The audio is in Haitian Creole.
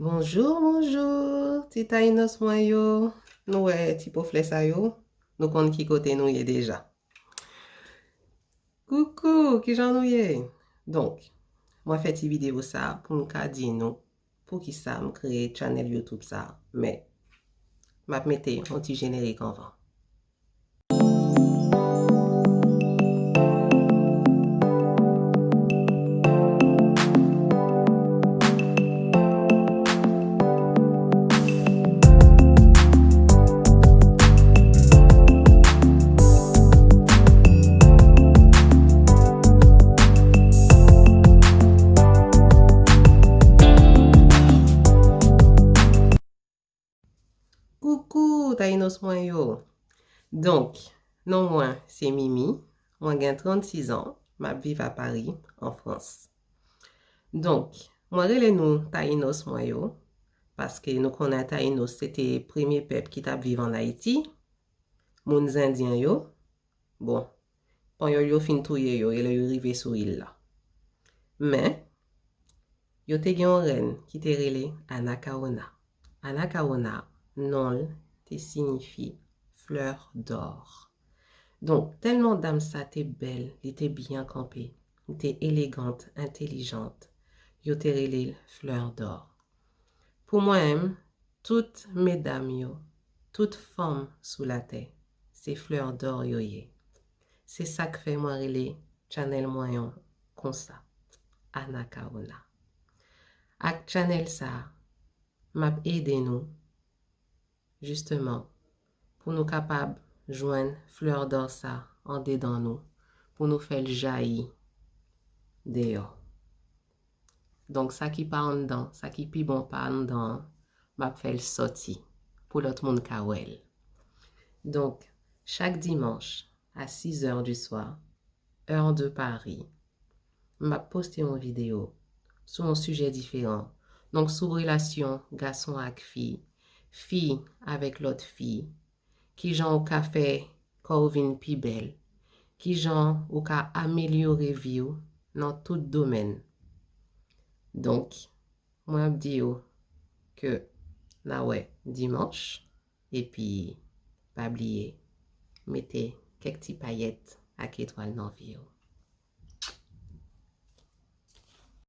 Bonjour, bonjour, ti taïnos mwen yo. Nou ti pou fle sa yo. Nou kon ki kote nou ye deja. Coucou, ki jan nou ye? Donc, mwen fè ti video sa pou nou ka di nou pou ki sa m kreye channel YouTube sa. Mais, map mette yon ti générique anvan. Coucou, taïnos mwen yo. Donc, non mwen, c'est Mimi. Mwen gen 36 ans. Map vive à Paris, en France. Donc, mwen rele nou taïnos mwen yo. Parce que nous connaissons taïnos, c'était le premier peuple qui t'a vive en Haïti. Moun indien yo. Bon, pon yo fin touye yo, et yo rive sou il la. Mais, yo te gen yon ren qui te rele Anacaona. Anacaona, non te signifie fleur d'or. Donc, tellement dame sa te belle, li te bien campée, li te élégante, intelligente, yo te rele fleur d'or. Pour moi-même, toutes mesdames yo, toutes femmes sous la terre, c'est fleur d'or yo ye. C'est ça que fait moi rele channel moyen comme ça, Anacaona. Ak channel ça, m'a aidé nous, justement, pour nous capables joindre fleur d'or ça en dedans nous, pour nous faire jaillir dehors. Donc, ça qui pas en dedans, ça qui pi bon pas en dedans, m'a fait sortir pour l'autre monde kawel. Donc, chaque dimanche à 6 heures du soir, heure de Paris, m'a posté une vidéo sur un sujet différent. Donc, sur relation garçon avec fille, fille avec l'autre fille, qui genre au café Corvin pi belle, qui genre ou ka améliorer vie dans tout domaine. Donc, moi je dis que na ouais dimanche et puis pas oublier mettez quelques petites paillettes à étoiles dans vie.